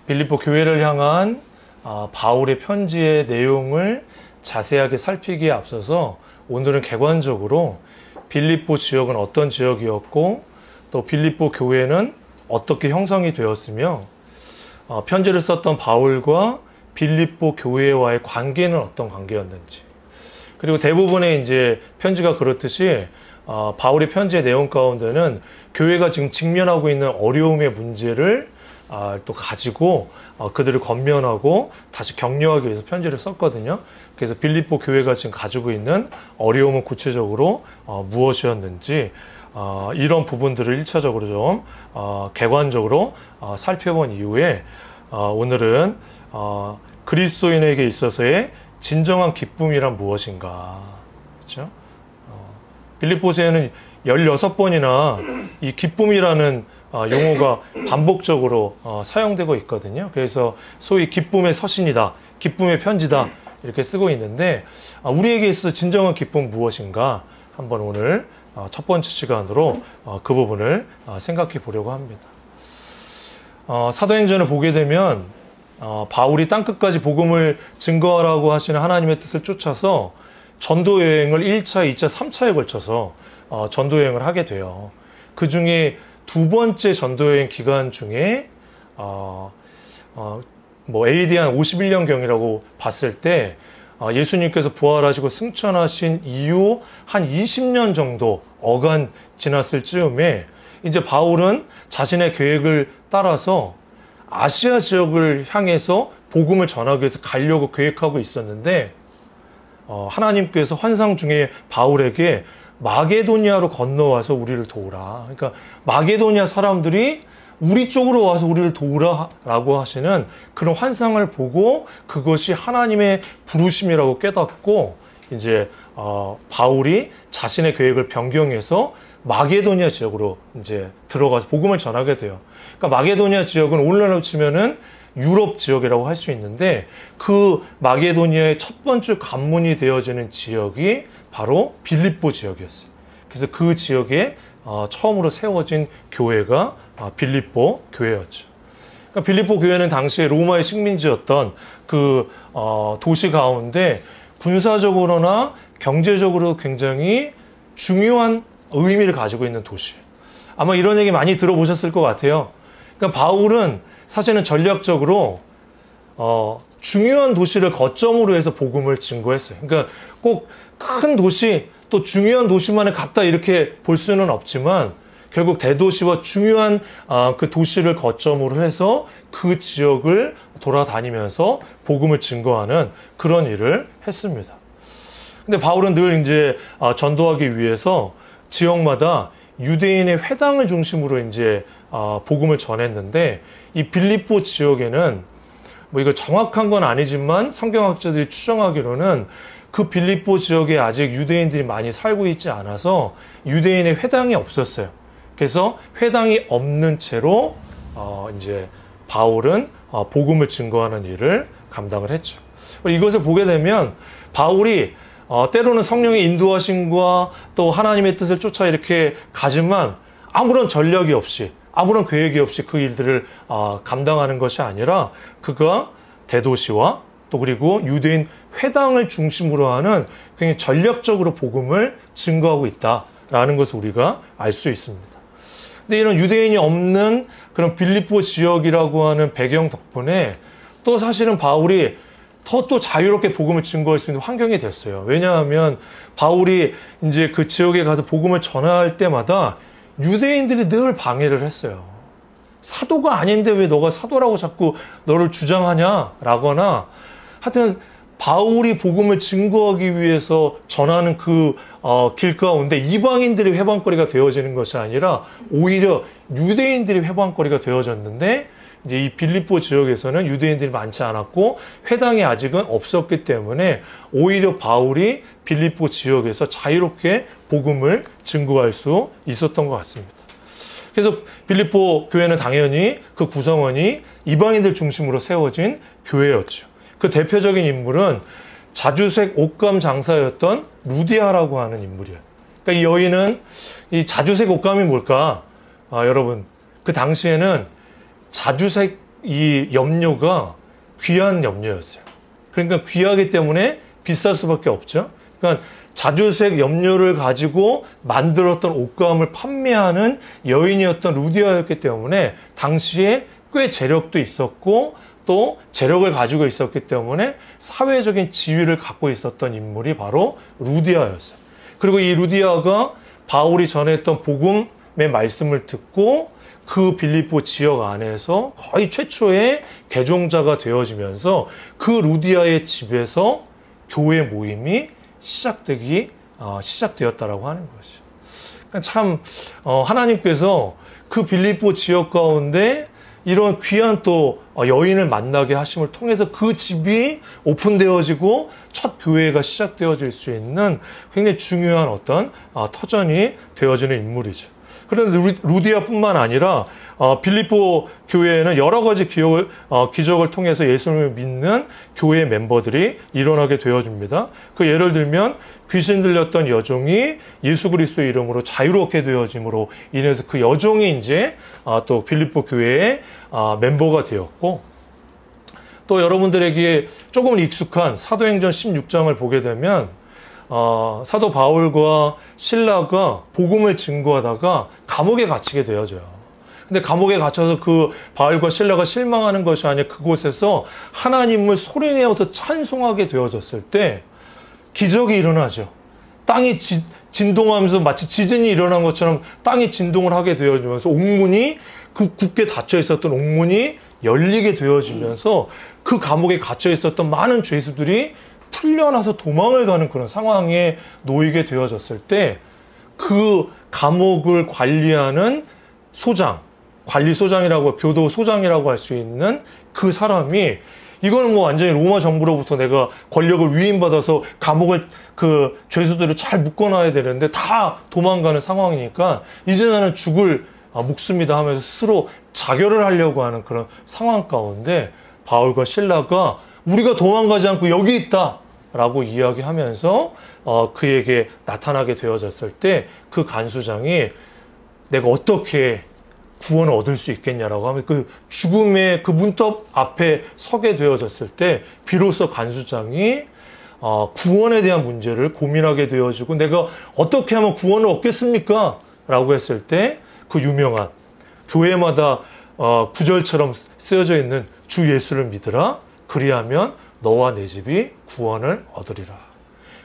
빌립보 교회를 향한 바울의 편지의 내용을 자세하게 살피기에 앞서서 오늘은 객관적으로 빌립보 지역은 어떤 지역이었고 또 빌립보 교회는 어떻게 형성이 되었으며 편지를 썼던 바울과 빌립보 교회와의 관계는 어떤 관계였는지, 그리고 대부분의 이제 편지가 그렇듯이 바울의 편지의 내용 가운데는 교회가 지금 직면하고 있는 어려움의 문제를 또 가지고 그들을 권면하고 다시 격려하기 위해서 편지를 썼거든요. 그래서 빌립보 교회가 지금 가지고 있는 어려움은 구체적으로 무엇이었는지 이런 부분들을 1차적으로 좀 객관적으로 살펴본 이후에 오늘은 그리스도인에게 있어서의 진정한 기쁨이란 무엇인가, 그렇죠? 빌립보서에는 16번이나 이 기쁨이라는 용어가 반복적으로 사용되고 있거든요. 그래서 소위 기쁨의 서신이다, 기쁨의 편지다 이렇게 쓰고 있는데 우리에게 있어서 진정한 기쁨은 무엇인가 한번 오늘 첫 번째 시간으로 그 부분을 생각해 보려고 합니다. 사도행전을 보게 되면 바울이 땅끝까지 복음을 증거하라고 하시는 하나님의 뜻을 쫓아서 전도여행을 1차, 2차, 3차에 걸쳐서 전도여행을 하게 돼요. 그 중에 두 번째 전도여행 기간 중에 AD 한 51년경이라고 봤을 때 예수님께서 부활하시고 승천하신 이후 한 20년 정도 어간 지났을 즈음에 이제 바울은 자신의 계획을 따라서 아시아 지역을 향해서 복음을 전하기 위해서 가려고 계획하고 있었는데 하나님께서 환상 중에 바울에게 마게도니아로 건너와서 우리를 도우라. 그러니까 마게도니아 사람들이 우리 쪽으로 와서 우리를 도우라라고 하시는 그런 환상을 보고 그것이 하나님의 부르심이라고 깨닫고 이제 바울이 자신의 계획을 변경해서 마게도니아 지역으로 이제 들어가서 복음을 전하게 돼요. 그러니까 마게도니아 지역은 오늘날로 치면은 유럽 지역이라고 할 수 있는데 그 마게도니아의 첫 번째 관문이 되어지는 지역이 바로 빌립보 지역이었어요. 그래서 그 지역에 처음으로 세워진 교회가 빌립보 교회였죠. 그러니까 빌립보 교회는 당시에 로마의 식민지였던 그 도시 가운데 군사적으로나 경제적으로 굉장히 중요한 의미를 가지고 있는 도시예요. 아마 이런 얘기 많이 들어보셨을 것 같아요. 그러니까 바울은 사실은 전략적으로 중요한 도시를 거점으로 해서 복음을 증거했어요. 그러니까 꼭 큰 도시 또 중요한 도시만을 갖다 이렇게 볼 수는 없지만 결국 대도시와 중요한 그 도시를 거점으로 해서 그 지역을 돌아다니면서 복음을 증거하는 그런 일을 했습니다. 근데 바울은 늘 이제 전도하기 위해서 지역마다 유대인의 회당을 중심으로 이제 복음을 전했는데 이 빌립보 지역에는 뭐 이거 정확한 건 아니지만 성경학자들이 추정하기로는 그 빌립보 지역에 아직 유대인들이 많이 살고 있지 않아서 유대인의 회당이 없었어요. 그래서 회당이 없는 채로 이제 바울은 복음을 증거하는 일을 감당을 했죠. 이것을 보게 되면 바울이 때로는 성령의 인도하심과 또 하나님의 뜻을 쫓아 이렇게 가지만 아무런 전략이 없이 아무런 계획이 없이 그 일들을 감당하는 것이 아니라 그가 대도시와 또 그리고 유대인 회당을 중심으로 하는 굉장히 전략적으로 복음을 증거하고 있다라는 것을 우리가 알 수 있습니다. 근데 이런 유대인이 없는 그런 빌립보 지역이라고 하는 배경 덕분에 또 사실은 바울이 또 자유롭게 복음을 증거할 수 있는 환경이 됐어요. 왜냐하면 바울이 이제 그 지역에 가서 복음을 전할 때마다 유대인들이 늘 방해를 했어요. 사도가 아닌데 왜 너가 사도라고 자꾸 너를 주장하냐? 라거나 하여튼 바울이 복음을 증거하기 위해서 전하는 그 길 가운데 이방인들이 회방거리가 되어지는 것이 아니라 오히려 유대인들이 회방거리가 되어졌는데 이제 이 빌립보 지역에서는 유대인들이 많지 않았고 회당이 아직은 없었기 때문에 오히려 바울이 빌립보 지역에서 자유롭게 복음을 증거할 수 있었던 것 같습니다. 그래서 빌립보 교회는 당연히 그 구성원이 이방인들 중심으로 세워진 교회였죠. 그 대표적인 인물은 자주색 옷감 장사였던 루디아라고 하는 인물이에요. 그러니까 이 여인은 이 자주색 옷감이 뭘까? 여러분, 그 당시에는 자주색 이 염료가 귀한 염료였어요. 그러니까 귀하기 때문에 비쌀 수밖에 없죠. 그러니까 자주색 염료를 가지고 만들었던 옷감을 판매하는 여인이었던 루디아였기 때문에 당시에 꽤 재력도 있었고 또 재력을 가지고 있었기 때문에 사회적인 지위를 갖고 있었던 인물이 바로 루디아였어요. 그리고 이 루디아가 바울이 전했던 복음의 말씀을 듣고 그 빌립보 지역 안에서 거의 최초의 개종자가 되어지면서 그 루디아의 집에서 교회 모임이 시작되었다라고 하는 것이죠. 그러니까 참 하나님께서 그 빌립보 지역 가운데 이런 귀한 또 여인을 만나게 하심을 통해서 그 집이 오픈되어지고 첫 교회가 시작되어질 수 있는 굉장히 중요한 어떤 터전이 되어지는 인물이죠. 그런데 루디아뿐만 아니라 빌립보 교회에는 여러 가지 기적을 통해서 예수님을 믿는 교회 멤버들이 일어나게 되어집니다. 그 예를 들면 귀신 들렸던 여종이 예수 그리스도의 이름으로 자유롭게 되어짐으로 인해서 그 여종이 이제 또 빌립보 교회의 멤버가 되었고, 또 여러분들에게 조금 익숙한 사도행전 16장을 보게 되면 사도 바울과 실라가 복음을 증거하다가 감옥에 갇히게 되어져요. 근데 감옥에 갇혀서 그 바울과 실라가 실망하는 것이 아니라 그곳에서 하나님을 소리내어서 찬송하게 되어졌을 때 기적이 일어나죠. 땅이 진동하면서 마치 지진이 일어난 것처럼 땅이 진동을 하게 되어지면서 옥문이, 그 굳게 닫혀 있었던 옥문이 열리게 되어지면서 그 감옥에 갇혀 있었던 많은 죄수들이 풀려나서 도망을 가는 그런 상황에 놓이게 되어졌을 때 그 감옥을 관리하는 관리소장이라고, 교도소장이라고 할 수 있는 그 사람이, 이거는 뭐 완전히 로마 정부로부터 내가 권력을 위임받아서 감옥을 그 죄수들을 잘 묶어놔야 되는데 다 도망가는 상황이니까 이제 나는 죽을 목숨이다 하면서 스스로 자결을 하려고 하는 그런 상황 가운데 바울과 실라가 우리가 도망가지 않고 여기 있다 라고 이야기하면서 그에게 나타나게 되어졌을 때 그 간수장이 내가 어떻게 구원을 얻을 수 있겠냐라고 하면 그 죽음의 그 문턱 앞에 서게 되어졌을 때 비로소 간수장이 구원에 대한 문제를 고민하게 되어지고 내가 어떻게 하면 구원을 얻겠습니까? 라고 했을 때 그 유명한 교회마다 구절처럼 쓰여져 있는 주 예수를 믿으라. 그리하면 너와 내 집이 구원을 얻으리라.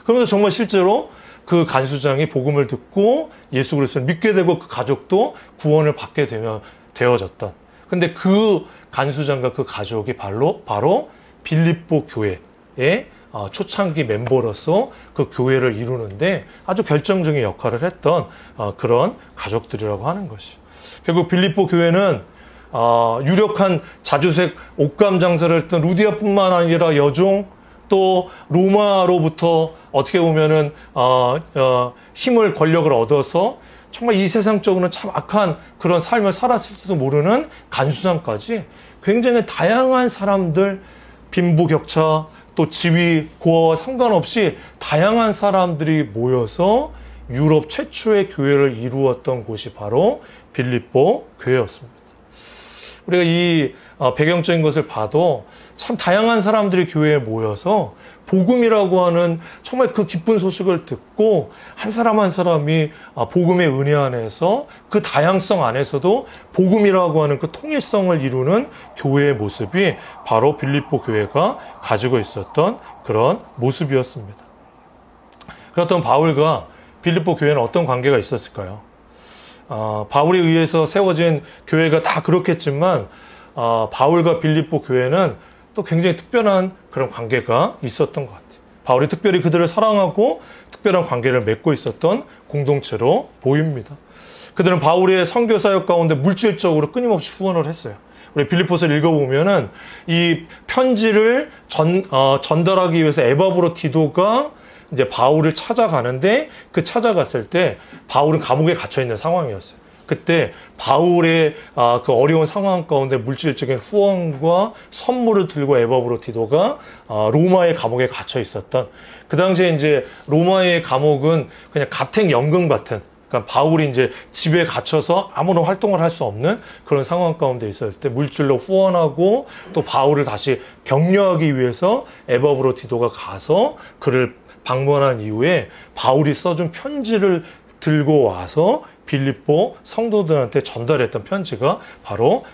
그러면서 정말 실제로 그 간수장이 복음을 듣고 예수 그리스도를 믿게 되고 그 가족도 구원을 받게 되어졌던. 근데 그 간수장과 그 가족이 바로 빌립보 교회의 초창기 멤버로서 그 교회를 이루는데 아주 결정적인 역할을 했던 그런 가족들이라고 하는 것이죠. 결국 빌립보 교회는 유력한 자주색 옷감 장사를 했던 루디아뿐만 아니라 여종, 또 로마로부터 어떻게 보면은 힘을, 권력을 얻어서 정말 이 세상적으로는 참 악한 그런 삶을 살았을지도 모르는 간수장까지 굉장히 다양한 사람들, 빈부격차, 또 지위, 고하와 상관없이 다양한 사람들이 모여서 유럽 최초의 교회를 이루었던 곳이 바로 빌립보 교회였습니다. 우리가 이 배경적인 것을 봐도 참 다양한 사람들이 교회에 모여서 복음이라고 하는 정말 그 기쁜 소식을 듣고 한 사람 한 사람이 복음의 은혜 안에서 그 다양성 안에서도 복음이라고 하는 그 통일성을 이루는 교회의 모습이 바로 빌립보 교회가 가지고 있었던 그런 모습이었습니다. 그렇다면 바울과 빌립보 교회는 어떤 관계가 있었을까요? 바울에 의해서 세워진 교회가 다 그렇겠지만 바울과 빌립보 교회는 또 굉장히 특별한 그런 관계가 있었던 것 같아요. 바울이 특별히 그들을 사랑하고 특별한 관계를 맺고 있었던 공동체로 보입니다. 그들은 바울의 선교 사역 가운데 물질적으로 끊임없이 후원을 했어요. 우리 빌립보서를 읽어보면은 이 편지를 전달하기 위해서 에바브로 디도가 이제 바울을 찾아가는데 그 찾아갔을 때 바울은 감옥에 갇혀 있는 상황이었어요. 그때 바울의 그 어려운 상황 가운데 물질적인 후원과 선물을 들고 에바브로 디도가 로마의 감옥에 갇혀 있었던, 그 당시에 이제 로마의 감옥은 그냥 가택 연금 같은 그러니까 바울이 이제 집에 갇혀서 아무런 활동을 할 수 없는 그런 상황 가운데 있을 때 물질로 후원하고 또 바울을 다시 격려하기 위해서 에바브로 디도가 가서 그를 방문한 이후에 바울이 써준 편지를 들고 와서 빌립보 성도들한테 전달했던 편지가 바로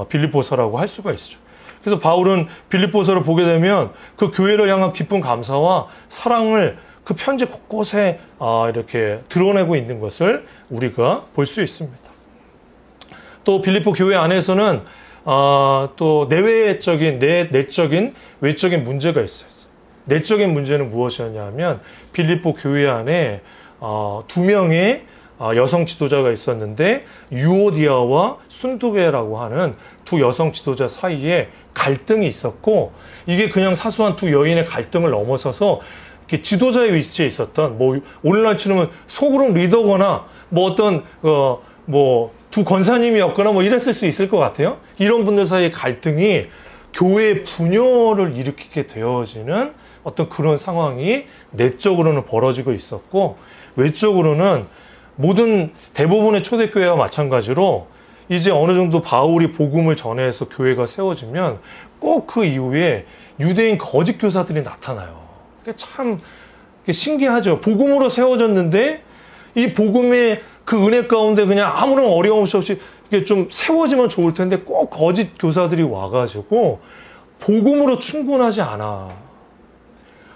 빌립보서라고 할 수가 있죠. 그래서 바울은 빌립보서를 보게 되면 그 교회를 향한 기쁜 감사와 사랑을 그 편지 곳곳에 이렇게 드러내고 있는 것을 우리가 볼 수 있습니다. 또 빌립보 교회 안에서는 또 내적인 외적인 문제가 있어요. 내적인 문제는 무엇이었냐면 빌립보 교회 안에 두 명의 여성 지도자가 있었는데 유오디아와 순두계라고 하는 두 여성 지도자 사이에 갈등이 있었고, 이게 그냥 사소한 두 여인의 갈등을 넘어서서 지도자의 위치에 있었던 오늘날 치면 소그룹 리더거나 어떤 두 권사님이었거나 이랬을 수 있을 것 같아요. 이런 분들 사이의 갈등이 교회의 분열을 일으키게 되어지는 어떤 그런 상황이 내적으로는 벌어지고 있었고, 외적으로는 대부분의 초대교회와 마찬가지로 이제 어느 정도 바울이 복음을 전해서 교회가 세워지면 꼭 그 이후에 유대인 거짓 교사들이 나타나요. 참 신기하죠. 복음으로 세워졌는데 이 복음의 그 은혜 가운데 그냥 아무런 어려움 없이 이게 좀 세워지면 좋을 텐데 꼭 거짓 교사들이 와가지고 복음으로 충분하지 않아.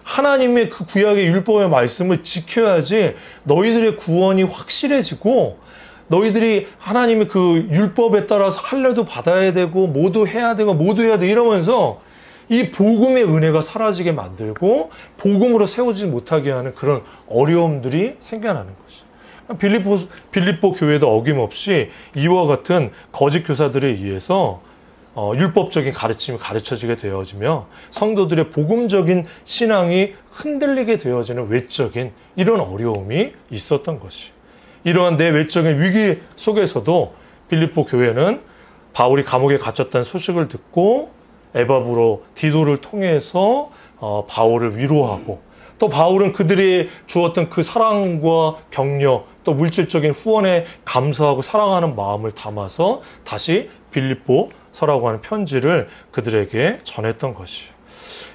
하나님의 그 구약의 율법의 말씀을 지켜야지 너희들의 구원이 확실해지고, 너희들이 하나님의 그 율법에 따라서 할례도 받아야 되고 모두 해야 되고 모두 해야 돼 이러면서 이 복음의 은혜가 사라지게 만들고 복음으로 세워지지 못하게 하는 그런 어려움들이 생겨나는 것이죠. 빌립보 교회도 어김없이 이와 같은 거짓 교사들에 의해서 율법적인 가르침이 가르쳐지게 되어지며 성도들의 복음적인 신앙이 흔들리게 되어지는 외적인 이런 어려움이 있었던 것이, 이러한 내 외적인 위기 속에서도 빌립보 교회는 바울이 감옥에 갇혔다는 소식을 듣고 에바브로 디도를 통해서 바울을 위로하고, 또 바울은 그들이 주었던 그 사랑과 격려, 또 물질적인 후원에 감사하고 사랑하는 마음을 담아서 다시 빌립보서라고 하는 편지를 그들에게 전했던 것이에요.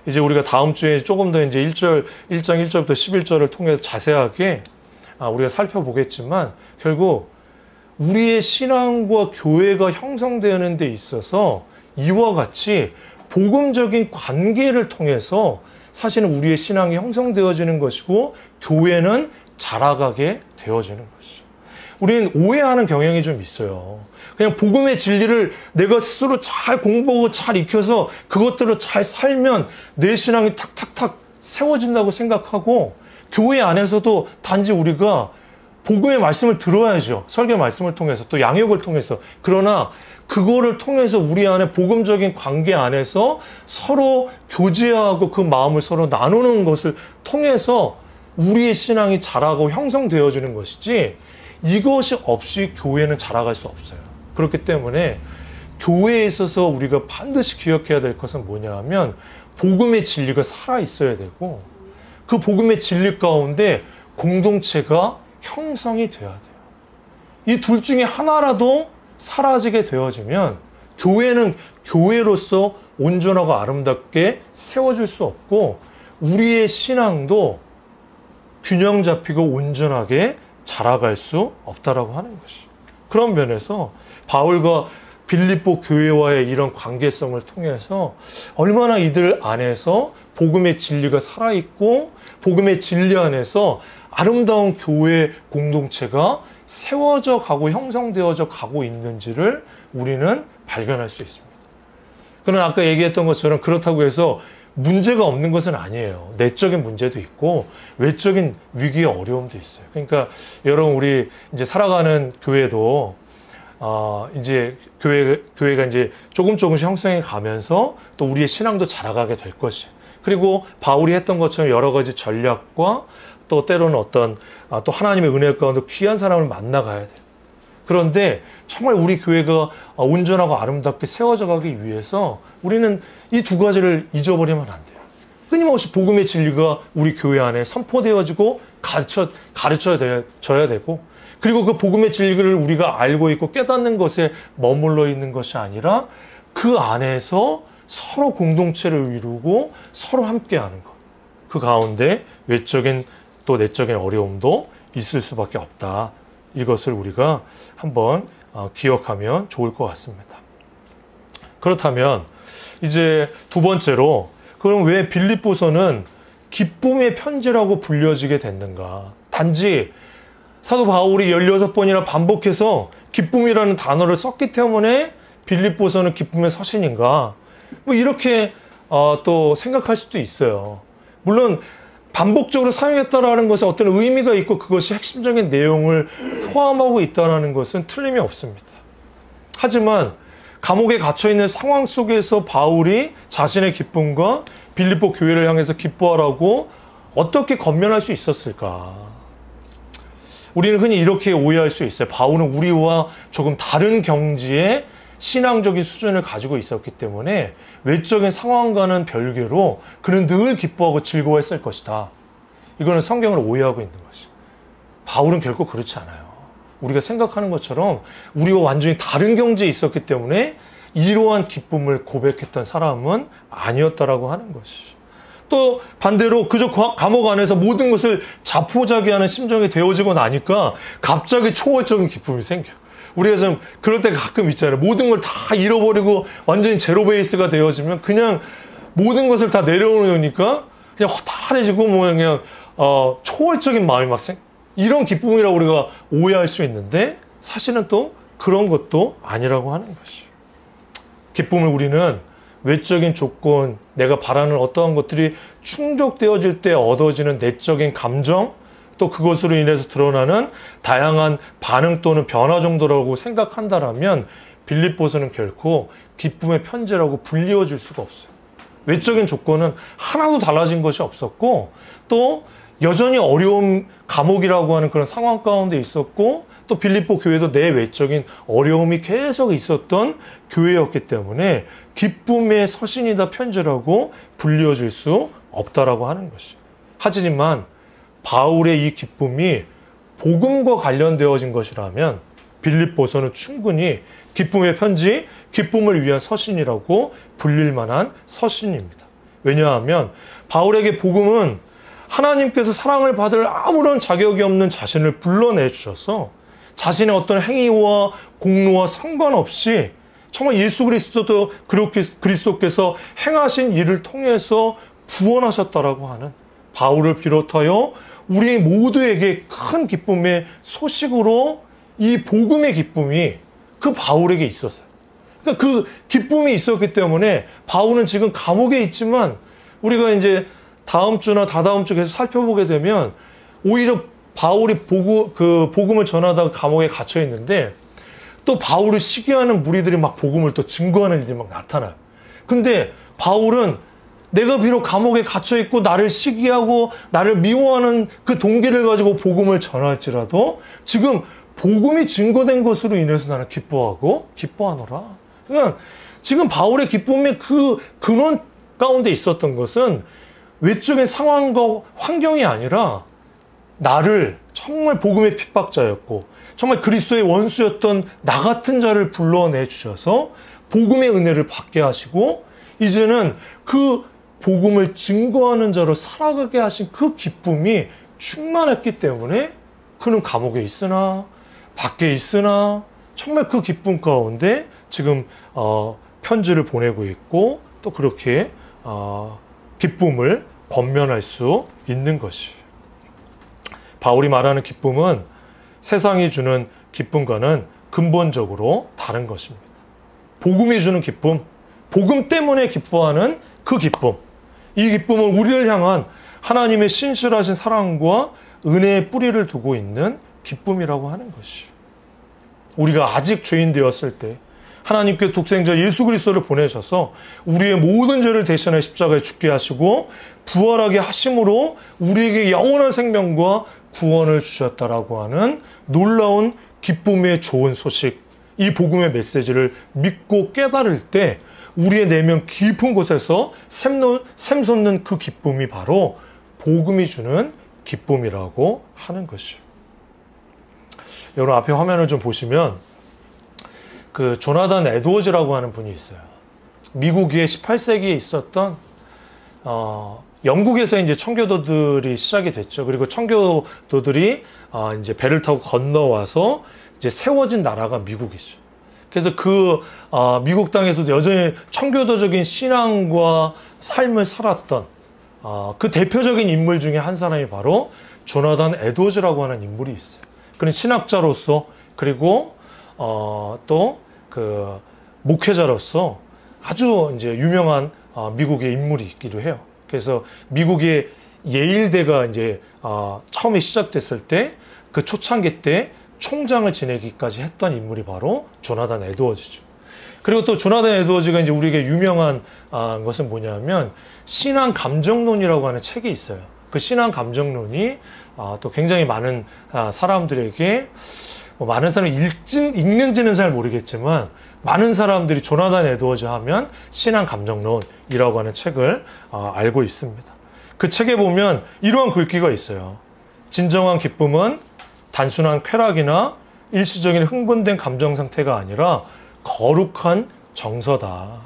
이제 우리가 다음 주에 조금 더 이제 1장 1절부터 11절을 통해서 자세하게 우리가 살펴보겠지만, 결국 우리의 신앙과 교회가 형성되는 데 있어서 이와 같이 복음적인 관계를 통해서 사실은 우리의 신앙이 형성되어지는 것이고 교회는 자라가게 되어지는 것이죠. 우리는 오해하는 경향이 좀 있어요. 그냥 복음의 진리를 내가 스스로 잘 공부하고 잘 익혀서 그것들을 잘 살면 내 신앙이 탁탁탁 세워진다고 생각하고, 교회 안에서도 단지 우리가 복음의 말씀을 들어야죠. 설교 말씀을 통해서 또 양육을 통해서. 그러나 그거를 통해서 우리 안에 복음적인 관계 안에서 서로 교제하고 그 마음을 서로 나누는 것을 통해서 우리의 신앙이 자라고 형성되어지는 것이지, 이것이 없이 교회는 자라갈 수 없어요. 그렇기 때문에 교회에 있어서 우리가 반드시 기억해야 될 것은 뭐냐 하면 복음의 진리가 살아있어야 되고, 그 복음의 진리 가운데 공동체가 형성이 돼야 돼요. 이 둘 중에 하나라도 사라지게 되어지면 교회는 교회로서 온전하고 아름답게 세워질 수 없고, 우리의 신앙도 균형 잡히고 온전하게 자라갈 수 없다라고 하는 것이죠. 그런 면에서 바울과 빌립보 교회와의 이런 관계성을 통해서 얼마나 이들 안에서 복음의 진리가 살아있고 복음의 진리 안에서 아름다운 교회 공동체가 세워져 가고 형성되어져 가고 있는지를 우리는 발견할 수 있습니다. 그러나 아까 얘기했던 것처럼 그렇다고 해서 문제가 없는 것은 아니에요. 내적인 문제도 있고 외적인 위기의 어려움도 있어요. 그러니까 여러분, 우리 이제 살아가는 교회도 이제 교회가 이제 조금씩 형성해 가면서 또 우리의 신앙도 자라가게 될 것이에요. 그리고 바울이 했던 것처럼 여러 가지 전략과 또 때로는 어떤 또 하나님의 은혜 가운데 귀한 사람을 만나가야 돼요. 그런데 정말 우리 교회가 온전하고 아름답게 세워져 가기 위해서 우리는 이 두 가지를 잊어버리면 안 돼요. 끊임없이 복음의 진리가 우리 교회 안에 선포되어지고 가르쳐져야 되고, 그리고 그 복음의 진리를 우리가 알고 있고 깨닫는 것에 머물러 있는 것이 아니라 그 안에서 서로 공동체를 이루고 서로 함께하는 것. 그 가운데 외적인 또 내적인 어려움도 있을 수밖에 없다. 이것을 우리가 한번 기억하면 좋을 것 같습니다. 그렇다면 이제 두 번째로, 그럼 왜 빌립보서는 기쁨의 편지라고 불려지게 됐는가? 단지 사도 바울이 16번이나 반복해서 기쁨이라는 단어를 썼기 때문에 빌립보서는 기쁨의 서신인가? 뭐 이렇게 또 생각할 수도 있어요. 물론 반복적으로 사용했다라는 것에 어떤 의미가 있고 그것이 핵심적인 내용을 포함하고 있다는 것은 틀림이 없습니다. 하지만 감옥에 갇혀있는 상황 속에서 바울이 자신의 기쁨과 빌립보 교회를 향해서 기뻐하라고 어떻게 권면할 수 있었을까? 우리는 흔히 이렇게 오해할 수 있어요. 바울은 우리와 조금 다른 경지의 신앙적인 수준을 가지고 있었기 때문에 외적인 상황과는 별개로 그는 늘 기뻐하고 즐거워했을 것이다. 이거는 성경을 오해하고 있는 것이죠. 바울은 결코 그렇지 않아요. 우리가 생각하는 것처럼 우리와 완전히 다른 경지에 있었기 때문에 이러한 기쁨을 고백했던 사람은 아니었다라고 하는 것이죠. 또 반대로 그저 감옥 안에서 모든 것을 자포자기하는 심정이 되어지고 나니까 갑자기 초월적인 기쁨이 생겨요. 우리가 좀 그럴 때가 가끔 있잖아요. 모든 걸 다 잃어버리고 완전히 제로 베이스가 되어지면 그냥 모든 것을 다 내려놓으니까 그냥 허탈해지고 뭐 그냥 초월적인 마음이 막 이런 기쁨이라고 우리가 오해할 수 있는데 사실은 또 그런 것도 아니라고 하는 것이죠. 기쁨을 우리는 외적인 조건, 내가 바라는 어떠한 것들이 충족되어질 때 얻어지는 내적인 감정, 또 그것으로 인해서 드러나는 다양한 반응 또는 변화 정도라고 생각한다라면 빌립보서는 결코 기쁨의 편지라고 불리워질 수가 없어요. 외적인 조건은 하나도 달라진 것이 없었고 또 여전히 어려움, 감옥이라고 하는 그런 상황 가운데 있었고 또 빌립보 교회도 내 외적인 어려움이 계속 있었던 교회였기 때문에 기쁨의 서신이다 편지라고 불리워질 수 없다라고 하는 것이죠. 하지만 바울의 이 기쁨이 복음과 관련되어진 것이라면 빌립보서는 충분히 기쁨의 편지, 기쁨을 위한 서신이라고 불릴 만한 서신입니다. 왜냐하면 바울에게 복음은 하나님께서 사랑을 받을 아무런 자격이 없는 자신을 불러내 주셔서 자신의 어떤 행위와 공로와 상관없이 정말 예수 그리스도도 그렇게 그리스도께서 행하신 일을 통해서 구원하셨다라고 하는 바울을 비롯하여 우리 모두에게 큰 기쁨의 소식으로 이 복음의 기쁨이 그 바울에게 있었어요. 그러니까 그 기쁨이 있었기 때문에 바울은 지금 감옥에 있지만 우리가 이제 다음 주나 다다음 주 계속 살펴보게 되면 오히려 바울이 복음을 전하다가 감옥에 갇혀 있는데 또 바울을 시기하는 무리들이 막 복음을 또 증거하는 일이 막 나타나요. 근데 바울은 내가 비록 감옥에 갇혀 있고 나를 시기하고 나를 미워하는 그 동기를 가지고 복음을 전할지라도 지금 복음이 증거된 것으로 인해서 나는 기뻐하노라. 그러니까 지금 바울의 기쁨의 그 근원 가운데 있었던 것은 외적인 상황과 환경이 아니라 나를 정말 복음의 핍박자였고 정말 그리스도의 원수였던 나 같은 자를 불러내 주셔서 복음의 은혜를 받게 하시고 이제는 그 복음을 증거하는 자로 살아가게 하신 그 기쁨이 충만했기 때문에 그는 감옥에 있으나 밖에 있으나 정말 그 기쁨 가운데 지금 편지를 보내고 있고 또 그렇게 기쁨을 권면할 수 있는 것이. 바울이 말하는 기쁨은 세상이 주는 기쁨과는 근본적으로 다른 것입니다. 복음이 주는 기쁨, 복음 때문에 기뻐하는 그 기쁨, 이 기쁨은 우리를 향한 하나님의 신실하신 사랑과 은혜의 뿌리를 두고 있는 기쁨이라고 하는 것이. 우리가 아직 죄인 되었을 때 하나님께 독생자 예수 그리스도를 보내셔서 우리의 모든 죄를 대신하여 십자가에 죽게 하시고 부활하게 하심으로 우리에게 영원한 생명과 구원을 주셨다라고 하는 놀라운 기쁨의 좋은 소식, 이 복음의 메시지를 믿고 깨달을 때 우리의 내면 깊은 곳에서 샘솟는 그 기쁨이 바로 복음이 주는 기쁨이라고 하는 것이죠. 여러분 앞에 화면을 좀 보시면 그 조나단 에드워즈라고 하는 분이 있어요. 미국의 18세기에 있었던 영국에서 이제 청교도들이 시작이 됐죠. 그리고 청교도들이 이제 배를 타고 건너와서 이제 세워진 나라가 미국이죠. 그래서 그 미국 땅에서도 여전히 청교도적인 신앙과 삶을 살았던 그 대표적인 인물 중에 한 사람이 바로 조나단 에드워즈라고 하는 인물이 있어요. 그는 신학자로서 그리고 또 그 목회자로서 아주 이제 유명한 미국의 인물이기도 해요. 그래서 미국의 예일대가 이제 처음에 시작됐을 때 그 초창기 때 총장을 지내기까지 했던 인물이 바로 조나단 에드워즈죠. 그리고 또 조나단 에드워즈가 이제 우리에게 유명한 것은 뭐냐면 신앙 감정론이라고 하는 책이 있어요. 그 신앙 감정론이 또 굉장히 많은 사람들에게 많은 사람이 읽는지는 잘 모르겠지만 많은 사람들이 조나단 에드워즈 하면 신앙 감정론이라고 하는 책을 알고 있습니다. 그 책에 보면 이러한 글귀가 있어요. 진정한 기쁨은 단순한 쾌락이나 일시적인 흥분된 감정 상태가 아니라 거룩한 정서다.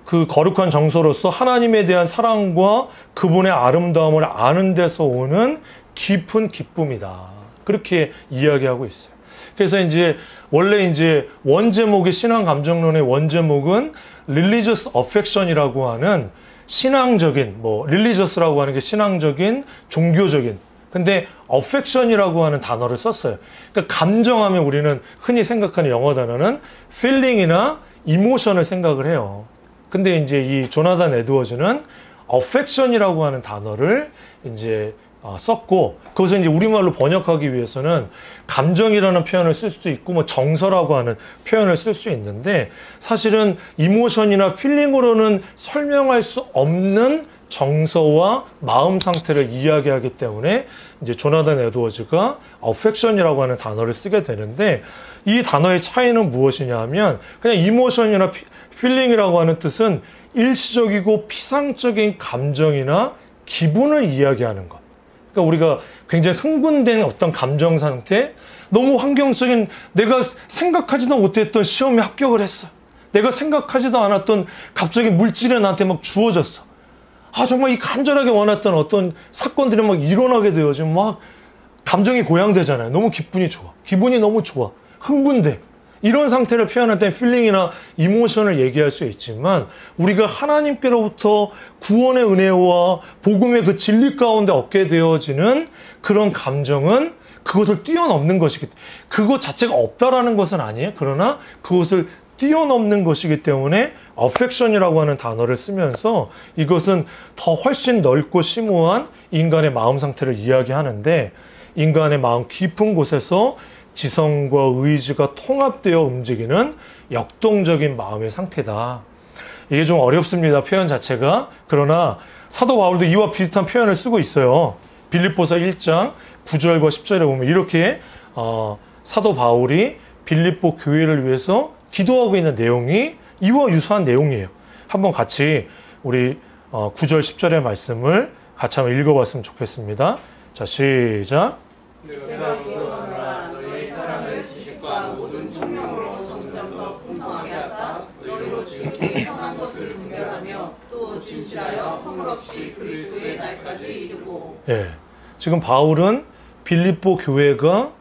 그 거룩한 정서로서 하나님에 대한 사랑과 그분의 아름다움을 아는 데서 오는 깊은 기쁨이다. 그렇게 이야기하고 있어요. 그래서 이제 원래 이제 원제목의 신앙 감정론의 원제목은 religious affection이라고 하는 신앙적인 religious라고 하는 게 신앙적인 종교적인 근데 affection이라고 하는 단어를 썼어요. 그러니까 감정하면 우리는 흔히 생각하는 영어 단어는 feeling이나 emotion을 생각을 해요. 근데 이제 이 조나단 에드워즈는 affection이라고 하는 단어를 이제 썼고, 그것을 이제 우리말로 번역하기 위해서는 감정이라는 표현을 쓸 수도 있고, 정서라고 하는 표현을 쓸 수 있는데, 사실은 이모션이나 필링으로는 설명할 수 없는 정서와 마음 상태를 이야기하기 때문에 이제 조나단 에드워즈가 affection이라고 하는 단어를 쓰게 되는데, 이 단어의 차이는 무엇이냐 하면 그냥 이모션이나 필링이라고 하는 뜻은 일시적이고 피상적인 감정이나 기분을 이야기하는 것. 그러니까 우리가 굉장히 흥분된 어떤 감정 상태, 너무 환경적인 내가 생각하지도 못했던 시험에 합격을 했어. 내가 생각하지도 않았던 갑자기 물질이 나한테 막 주어졌어. 정말 이 간절하게 원했던 어떤 사건들이 막 일어나게 되어지면 막 감정이 고양되잖아요. 너무 기분이 좋아. 기분이 너무 좋아. 흥분돼. 이런 상태를 표현할 때 필링이나 이모션을 얘기할 수 있지만, 우리가 하나님께로부터 구원의 은혜와 복음의 그 진리 가운데 얻게 되어지는 그런 감정은 그것을 뛰어넘는 것이기 때문에, 그것 자체가 없다라는 것은 아니에요. 그러나 그것을 뛰어넘는 것이기 때문에 affection이라고 하는 단어를 쓰면서 이것은 더 훨씬 넓고 심오한 인간의 마음 상태를 이야기하는데, 인간의 마음 깊은 곳에서 지성과 의지가 통합되어 움직이는 역동적인 마음의 상태다. 이게 좀 어렵습니다, 표현 자체가. 그러나 사도 바울도 이와 비슷한 표현을 쓰고 있어요. 빌립보서 1장 9절과 10절에 보면 이렇게 사도 바울이 빌립보 교회를 위해서 기도하고 있는 내용이 이와 유사한 내용이에요. 한번 같이 우리 9절 10절의 말씀을 같이 한번 읽어봤으면 좋겠습니다. 자, 시작. 내가 기도하노라. 너희 사랑을 지식과 모든 총명으로 점점 더 풍성하게 하사 너희로 지극히 선한 것을 분별하며 또 진실하여 허물 없이 그리스도의 날까지 이루고. 예, 지금 바울은 빌립보 교회가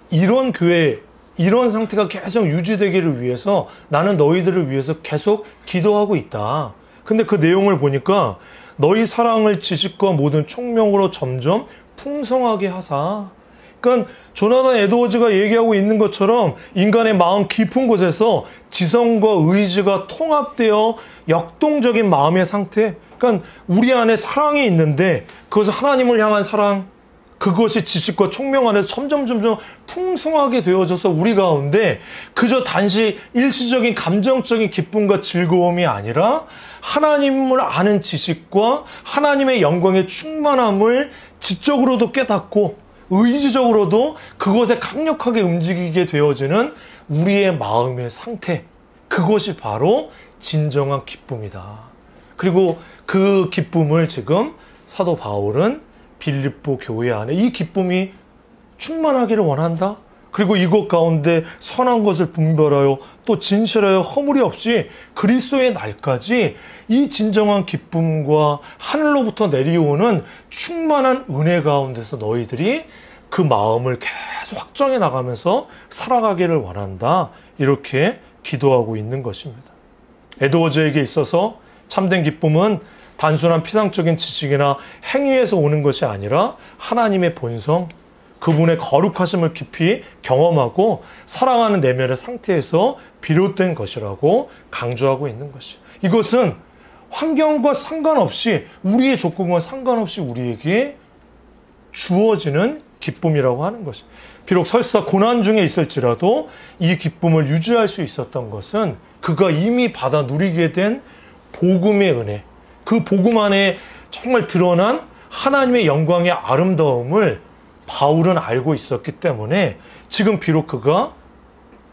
이런 교회, 이런 상태가 계속 유지되기를 위해서 나는 너희들을 위해서 계속 기도하고 있다. 근데 그 내용을 보니까 너희 사랑을 지식과 모든 총명으로 점점 풍성하게 하사. 그러니까 조나단 에드워즈가 얘기하고 있는 것처럼 인간의 마음 깊은 곳에서 지성과 의지가 통합되어 역동적인 마음의 상태. 그러니까 우리 안에 사랑이 있는데 그것은 하나님을 향한 사랑, 그것이 지식과 총명 안에서 점점 풍성하게 되어져서 우리 가운데 그저 단지 일시적인 감정적인 기쁨과 즐거움이 아니라 하나님을 아는 지식과 하나님의 영광의 충만함을 지적으로도 깨닫고 의지적으로도 그것에 강력하게 움직이게 되어지는 우리의 마음의 상태. 그것이 바로 진정한 기쁨이다. 그리고 그 기쁨을 지금 사도 바울은 빌립보 교회 안에 이 기쁨이 충만하기를 원한다. 그리고 이것 가운데 선한 것을 분별하여 또 진실하여 허물이 없이 그리스도의 날까지 이 진정한 기쁨과 하늘로부터 내려오는 충만한 은혜 가운데서 너희들이 그 마음을 계속 확정해 나가면서 살아가기를 원한다. 이렇게 기도하고 있는 것입니다. 에드워즈에게 있어서 참된 기쁨은 단순한 피상적인 지식이나 행위에서 오는 것이 아니라 하나님의 본성, 그분의 거룩하심을 깊이 경험하고 사랑하는 내면의 상태에서 비롯된 것이라고 강조하고 있는 것이죠. 이것은 환경과 상관없이, 우리의 조건과 상관없이 우리에게 주어지는 기쁨이라고 하는 것이죠. 비록 설사 고난 중에 있을지라도 이 기쁨을 유지할 수 있었던 것은 그가 이미 받아 누리게 된 복음의 은혜, 그 복음 안에 정말 드러난 하나님의 영광의 아름다움을 바울은 알고 있었기 때문에 지금 비록 그가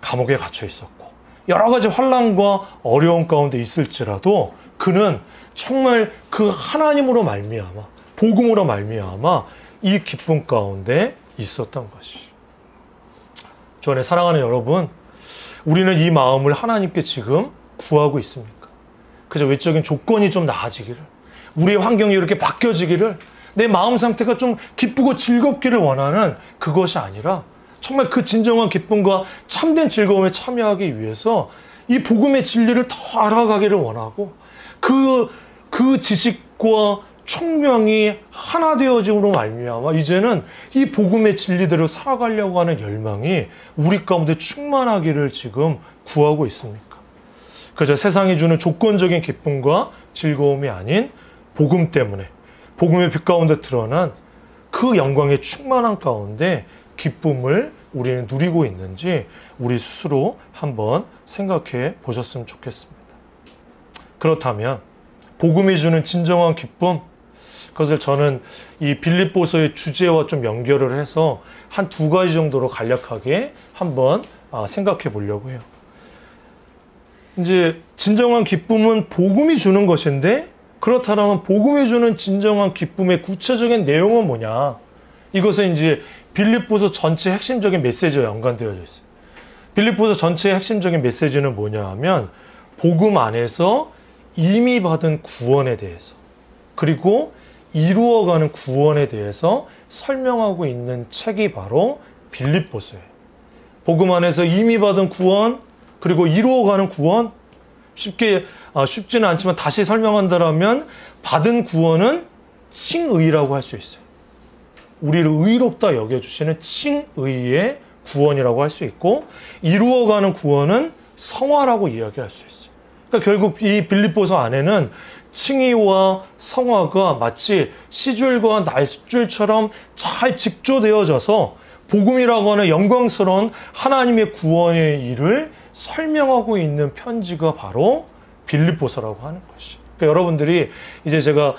감옥에 갇혀 있었고 여러 가지 환난과 어려움 가운데 있을지라도 그는 정말 그 하나님으로 말미암아, 복음으로 말미암아 이 기쁨 가운데 있었던 것이죠. 주 안에 사랑하는 여러분, 우리는 이 마음을 하나님께 지금 구하고 있습니까? 그저 외적인 조건이 좀 나아지기를, 우리의 환경이 이렇게 바뀌어지기를, 내 마음 상태가 좀 기쁘고 즐겁기를 원하는 그것이 아니라 정말 그 진정한 기쁨과 참된 즐거움에 참여하기 위해서 이 복음의 진리를 더 알아가기를 원하고 그 지식과 총명이 하나 되어짐으로 말미암아 이제는 이 복음의 진리대로 살아가려고 하는 열망이 우리 가운데 충만하기를 지금 구하고 있습니까? 그저 세상이 주는 조건적인 기쁨과 즐거움이 아닌 복음 때문에, 복음의 빛 가운데 드러난 그 영광의 충만한 가운데 기쁨을 우리는 누리고 있는지 우리 스스로 한번 생각해 보셨으면 좋겠습니다. 그렇다면 복음이 주는 진정한 기쁨, 그것을 저는 이 빌립보서의 주제와 좀 연결을 해서 한 두 가지 정도로 간략하게 한번 생각해 보려고 해요. 이제 진정한 기쁨은 복음이 주는 것인데, 그렇다면 복음이 주는 진정한 기쁨의 구체적인 내용은 뭐냐? 이것은 이제 빌립보서 전체 핵심적인 메시지와 연관되어져 있어요. 빌립보서 전체의 핵심적인 메시지는 뭐냐 하면 복음 안에서 이미 받은 구원에 대해서, 그리고 이루어가는 구원에 대해서 설명하고 있는 책이 바로 빌립보서예요. 복음 안에서 이미 받은 구원, 그리고 이루어가는 구원, 쉽지는 않지만 다시 설명한다면 받은 구원은 칭의라고 할 수 있어요. 우리를 의롭다 여겨주시는 칭의의 구원이라고 할 수 있고, 이루어가는 구원은 성화라고 이야기할 수 있어요. 그러니까 결국 이 빌립보서 안에는 칭의와 성화가 마치 시줄과 날줄처럼 잘 직조되어져서 복음이라고 하는 영광스러운 하나님의 구원의 일을 설명하고 있는 편지가 바로 빌립보서라고 하는 것이. 그러니까 여러분들이 이제 제가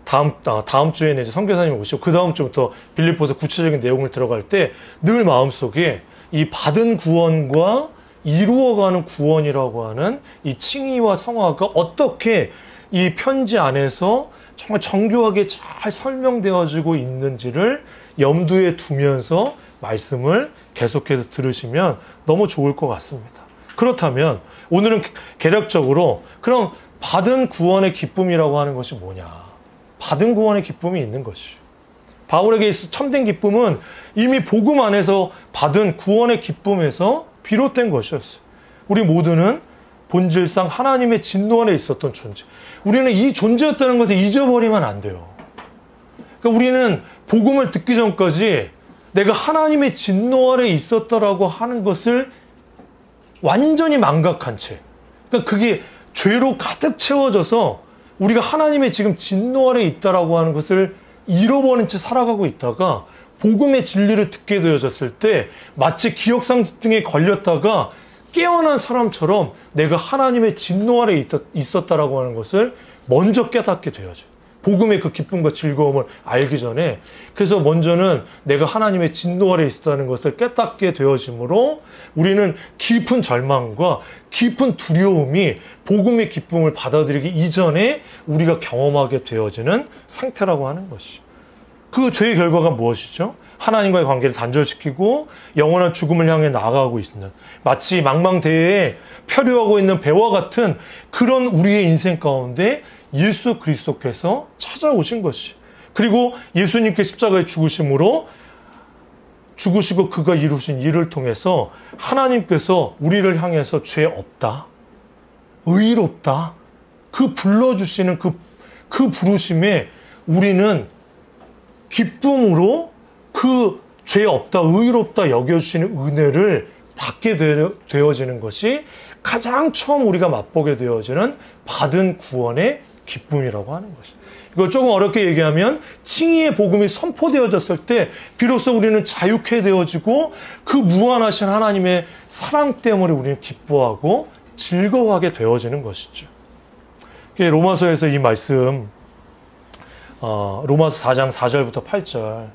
다음 주에는 이제 선교사님이 오시고 그 다음 주부터 빌립보서 구체적인 내용을 들어갈 때 늘 마음속에 이 받은 구원과 이루어가는 구원이라고 하는 이 칭의와 성화가 어떻게 이 편지 안에서 정말 정교하게 잘 설명되어지고 있는지를 염두에 두면서 말씀을 계속해서 들으시면 너무 좋을 것 같습니다. 그렇다면 오늘은 개략적으로 그럼 받은 구원의 기쁨이라고 하는 것이 뭐냐? 받은 구원의 기쁨이 있는 것이죠. 바울에게 있어 참된 기쁨은 이미 복음 안에서 받은 구원의 기쁨에서 비롯된 것이었어요. 우리 모두는 본질상 하나님의 진노 안에 있었던 존재. 우리는 이 존재였다는 것을 잊어버리면 안 돼요. 그러니까 우리는 복음을 듣기 전까지 내가 하나님의 진노 아래 있었다라고 하는 것을 완전히 망각한 채, 그러니까 그게 죄로 가득 채워져서 우리가 하나님의 지금 진노 아래 있다라고 하는 것을 잃어버린 채 살아가고 있다가 복음의 진리를 듣게 되어졌을 때 마치 기억상증에 걸렸다가 깨어난 사람처럼 내가 하나님의 진노 아래 있었다라고 하는 것을 먼저 깨닫게 되어져요. 복음의 그 기쁨과 즐거움을 알기 전에. 그래서 먼저는 내가 하나님의 진노 아래 있었다는 것을 깨닫게 되어지므로 우리는 깊은 절망과 깊은 두려움이 복음의 기쁨을 받아들이기 이전에 우리가 경험하게 되어지는 상태라고 하는 것이. 그 죄의 결과가 무엇이죠? 하나님과의 관계를 단절시키고 영원한 죽음을 향해 나아가고 있는, 마치 망망대해에 표류하고 있는 배와 같은 그런 우리의 인생 가운데 예수 그리스도께서 찾아오신 것이, 그리고 예수님께 십자가에 죽으심으로 죽으시고 그가 이루신 일을 통해서 하나님께서 우리를 향해서 죄 없다, 의롭다, 그 불러주시는 그 부르심에 우리는 기쁨으로 그 죄 없다, 의롭다 여겨주시는 은혜를 받게 되어지는 것이 가장 처음 우리가 맛보게 되어지는 받은 구원의 기쁨이라고 하는 것이죠. 이걸 조금 어렵게 얘기하면 칭의의 복음이 선포되어졌을 때 비로소 우리는 자유케 되어지고 그 무한하신 하나님의 사랑 때문에 우리는 기뻐하고 즐거워하게 되어지는 것이죠. 로마서에서 이 말씀, 로마서 4장 4절부터 8절,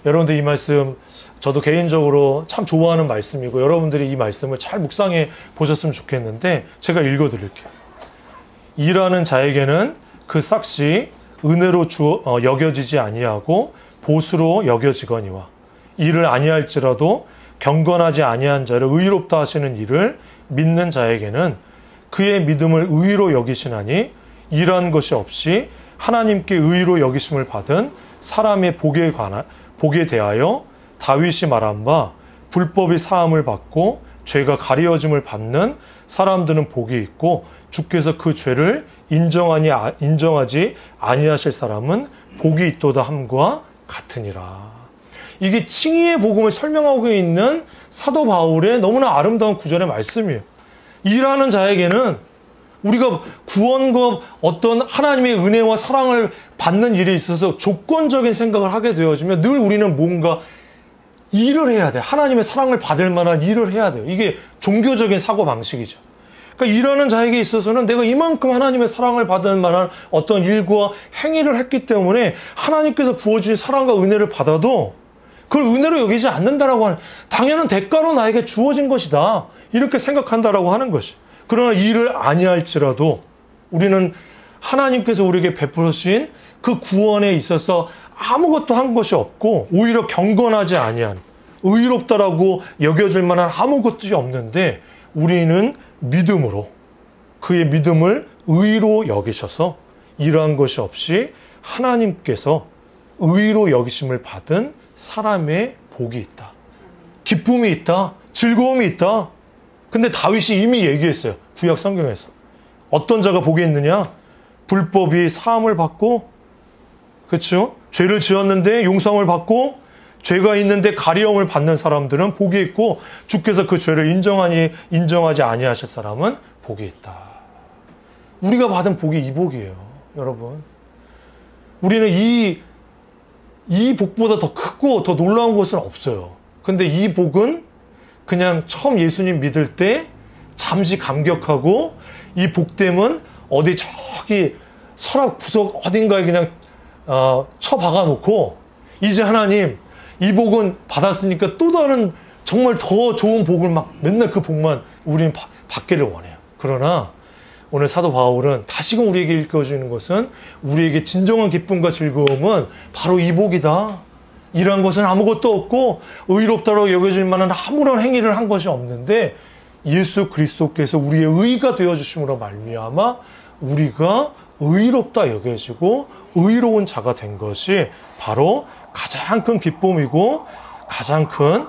여러분들 이 말씀 저도 개인적으로 참 좋아하는 말씀이고 여러분들이 이 말씀을 잘 묵상해 보셨으면 좋겠는데 제가 읽어드릴게요. 일하는 자에게는 그 삭시 은혜로 여겨지지 아니하고 보수로 여겨지거니와, 일을 아니할지라도 경건하지 아니한 자를 의롭다 하시는 일을 믿는 자에게는 그의 믿음을 의로 여기시나니, 일한 것이 없이 하나님께 의로 여기심을 받은 사람의 복에 대하여 다윗이 말한 바 불법이 사함을 받고 죄가 가리어짐을 받는 사람들은 복이 있고 주께서 그 죄를 인정하지 아니하실 사람은 복이 있도다 함과 같으니라. 이게 칭의의 복음을 설명하고 있는 사도 바울의 너무나 아름다운 구절의 말씀이에요. 일하는 자에게는 우리가 구원과 어떤 하나님의 은혜와 사랑을 받는 일에 있어서 조건적인 생각을 하게 되어지면 늘 우리는 뭔가 일을 해야 돼. 하나님의 사랑을 받을 만한 일을 해야 돼요. 이게 종교적인 사고방식이죠. 그러니까 일하는 자에게 있어서는 내가 이만큼 하나님의 사랑을 받을 만한 어떤 일과 행위를 했기 때문에 하나님께서 부어주신 사랑과 은혜를 받아도 그걸 은혜로 여기지 않는다라고 하는, 당연한 대가로 나에게 주어진 것이다, 이렇게 생각한다라고 하는 것이. 그러나 일을 아니할지라도 우리는 하나님께서 우리에게 베푸신 그 구원에 있어서 아무것도 한 것이 없고 오히려 경건하지 아니한, 의롭다라고 여겨질 만한 아무것도 없는데 우리는 믿음으로 그의 믿음을 의로 여기셔서 이러한 것이 없이 하나님께서 의로 여기심을 받은 사람의 복이 있다, 기쁨이 있다, 즐거움이 있다. 근데 다윗이 이미 얘기했어요. 구약 성경에서 어떤 자가 복이 있느냐? 불법이 사함을 받고, 그렇죠? 죄를 지었는데 용서함을 받고, 죄가 있는데 가리움을 받는 사람들은 복이 있고 주께서 그 죄를 인정하지 아니하실 사람은 복이 있다. 우리가 받은 복이 이 복이에요, 여러분. 우리는 이 복보다 더 크고 더 놀라운 것은 없어요. 근데 이 복은 그냥 처음 예수님 믿을 때 잠시 감격하고, 이 복됨은 어디 저기 서랍 구석 어딘가에 그냥 쳐박아 놓고, 이제 하나님 이 복은 받았으니까 또 다른 정말 더 좋은 복을 막 맨날 그 복만 우리는 받기를 원해요. 그러나 오늘 사도 바울은 다시금 우리에게 읽어주는 것은 우리에게 진정한 기쁨과 즐거움은 바로 이 복이다. 이러한 것은 아무것도 없고 의롭다고 여겨질 만한 아무런 행위를 한 것이 없는데 예수 그리스도께서 우리의 의가 되어주심으로 말미암아 우리가 의롭다 여겨지고 의로운 자가 된 것이 바로 가장 큰 기쁨이고 가장 큰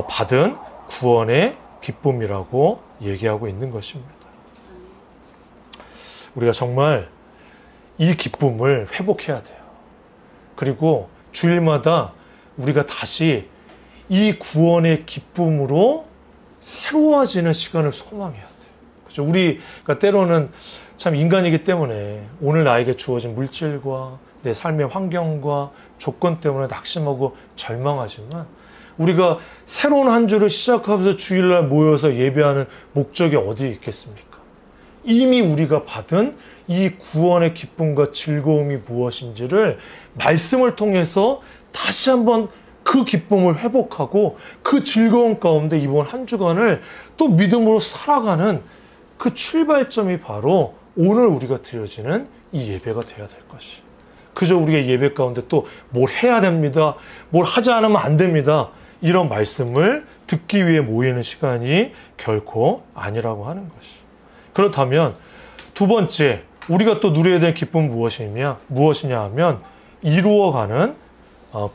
받은 구원의 기쁨이라고 얘기하고 있는 것입니다. 우리가 정말 이 기쁨을 회복해야 돼요. 그리고 주일마다 우리가 다시 이 구원의 기쁨으로 새로워지는 시간을 소망해야 돼요. 그렇죠? 우리가 때로는 참 인간이기 때문에 오늘 나에게 주어진 물질과 내 삶의 환경과 조건 때문에 낙심하고 절망하지만, 우리가 새로운 한 주를 시작하면서 주일날 모여서 예배하는 목적이 어디에 있겠습니까? 이미 우리가 받은 이 구원의 기쁨과 즐거움이 무엇인지를 말씀을 통해서 다시 한번 그 기쁨을 회복하고 그 즐거움 가운데 이번 한 주간을 또 믿음으로 살아가는 그 출발점이 바로 오늘 우리가 드려지는 이 예배가 되어야 될 것이. 그저 우리가 예배 가운데 또 뭘 해야 됩니다. 뭘 하지 않으면 안 됩니다. 이런 말씀을 듣기 위해 모이는 시간이 결코 아니라고 하는 것이. 그렇다면 두 번째, 우리가 또 누려야 될 기쁨은 무엇이냐 하면 이루어가는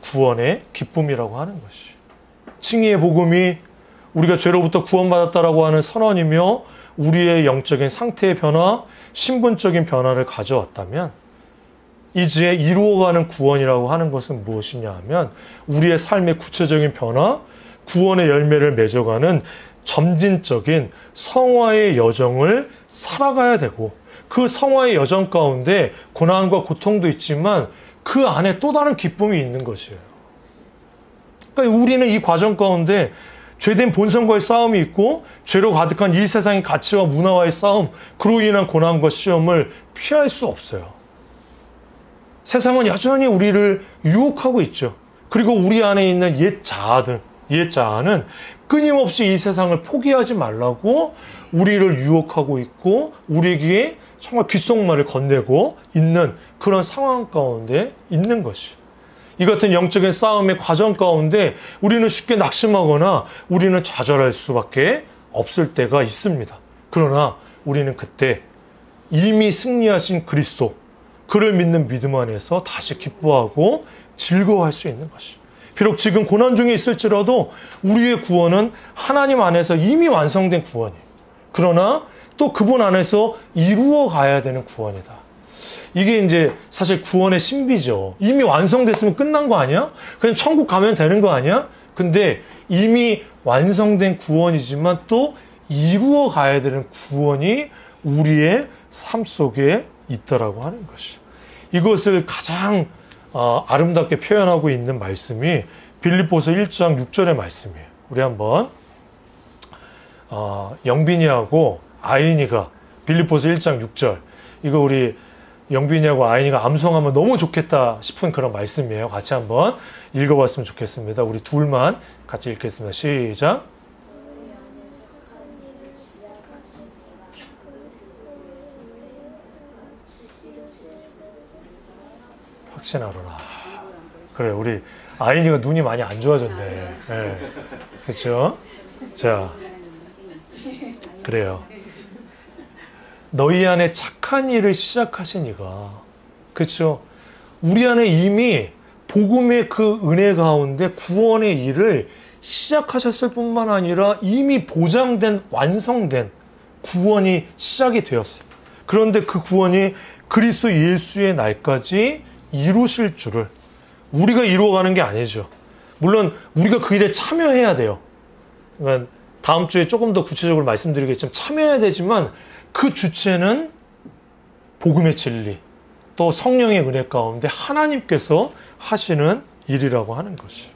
구원의 기쁨이라고 하는 것이. 칭의의 복음이 우리가 죄로부터 구원받았다라고 하는 선언이며 우리의 영적인 상태의 변화, 신분적인 변화를 가져왔다면 이제 이루어가는 구원이라고 하는 것은 무엇이냐 하면 우리의 삶의 구체적인 변화, 구원의 열매를 맺어가는 점진적인 성화의 여정을 살아가야 되고 그 성화의 여정 가운데 고난과 고통도 있지만 그 안에 또 다른 기쁨이 있는 것이에요. 그러니까 우리는 이 과정 가운데 죄된 본성과의 싸움이 있고 죄로 가득한 이 세상의 가치와 문화와의 싸움, 그로 인한 고난과 시험을 피할 수 없어요. 세상은 여전히 우리를 유혹하고 있죠. 그리고 우리 안에 있는 옛 자아는 끊임없이 이 세상을 포기하지 말라고 우리를 유혹하고 있고 우리에게 정말 귓속말을 건네고 있는 그런 상황 가운데 있는 것이. 이 같은 영적인 싸움의 과정 가운데 우리는 쉽게 낙심하거나 우리는 좌절할 수밖에 없을 때가 있습니다. 그러나 우리는 그때 이미 승리하신 그리스도, 그를 믿는 믿음 안에서 다시 기뻐하고 즐거워할 수 있는 것이. 비록 지금 고난 중에 있을지라도 우리의 구원은 하나님 안에서 이미 완성된 구원이에요. 그러나 또 그분 안에서 이루어 가야 되는 구원이다. 이게 이제 사실 구원의 신비죠. 이미 완성됐으면 끝난 거 아니야? 그냥 천국 가면 되는 거 아니야? 근데 이미 완성된 구원이지만 또 이루어 가야 되는 구원이 우리의 삶 속에 있다라고 하는 것이. 이것을 가장 아름답게 표현하고 있는 말씀이 빌립보서 1장 6절의 말씀이에요. 우리 한번 영빈이하고 아인이가 빌립보서 1장 6절, 이거 우리 영빈이하고 아인이가 암송하면 너무 좋겠다 싶은 그런 말씀이에요. 같이 한번 읽어봤으면 좋겠습니다. 우리 둘만 같이 읽겠습니다. 시작. 확신하노라. 그래, 우리 아인이가 눈이 많이 안 좋아졌네. 네. 그렇죠? 자, 그래요. 너희 안에 착한 일을 시작하신 이가, 그렇죠? 우리 안에 이미 복음의 그 은혜 가운데 구원의 일을 시작하셨을 뿐만 아니라 이미 보장된, 완성된 구원이 시작이 되었어요. 그런데 그 구원이 그리스도 예수의 날까지 이루실 줄을 우리가 이루어가는 게 아니죠. 물론 우리가 그 일에 참여해야 돼요. 그러니까 다음 주에 조금 더 구체적으로 말씀드리겠지만 참여해야 되지만 그 주체는 복음의 진리, 또 성령의 은혜 가운데 하나님께서 하시는 일이라고 하는 것이.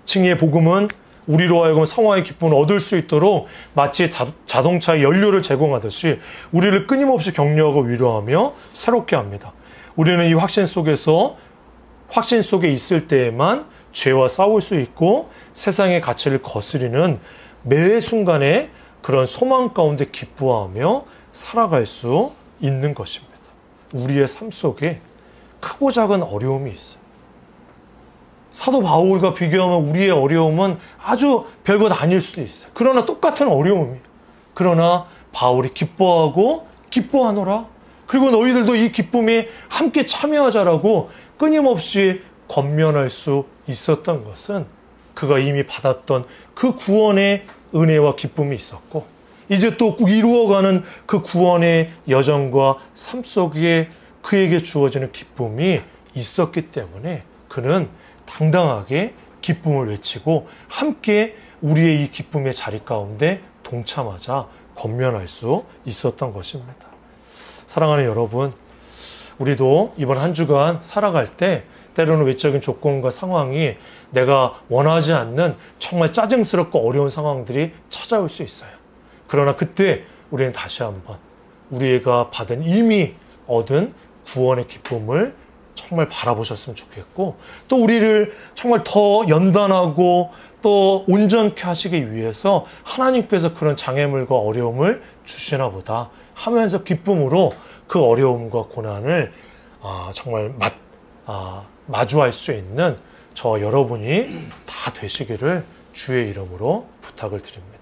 칭의의 복음은 우리로 하여금 성화의 기쁨을 얻을 수 있도록 마치 자동차에 연료를 제공하듯이 우리를 끊임없이 격려하고 위로하며 새롭게 합니다. 우리는 이 확신 속에 있을 때에만 죄와 싸울 수 있고 세상의 가치를 거스리는 매 순간에 그런 소망 가운데 기뻐하며 살아갈 수 있는 것입니다. 우리의 삶 속에 크고 작은 어려움이 있어요. 사도 바울과 비교하면 우리의 어려움은 아주 별것 아닐 수도 있어요. 그러나 똑같은 어려움이에요. 그러나 바울이 기뻐하고 기뻐하노라. 그리고 너희들도 이 기쁨에 함께 참여하자라고 끊임없이 권면할 수 있었던 것은 그가 이미 받았던 그 구원의 은혜와 기쁨이 있었고 이제 또 이루어가는 그 구원의 여정과 삶 속에 그에게 주어지는 기쁨이 있었기 때문에 그는 당당하게 기쁨을 외치고 함께 우리의 이 기쁨의 자리 가운데 동참하자 권면할 수 있었던 것입니다. 사랑하는 여러분, 우리도 이번 한 주간 살아갈 때 때로는 외적인 조건과 상황이 내가 원하지 않는 정말 짜증스럽고 어려운 상황들이 찾아올 수 있어요. 그러나 그때 우리는 다시 한번 우리가 받은 이미 얻은 구원의 기쁨을 정말 바라보셨으면 좋겠고, 또 우리를 정말 더 연단하고 또 온전케 하시기 위해서 하나님께서 그런 장애물과 어려움을 주시나 보다 하면서 기쁨으로 그 어려움과 고난을 정말 마주할 수 있는 저 여러분이 다 되시기를 주의 이름으로 부탁을 드립니다.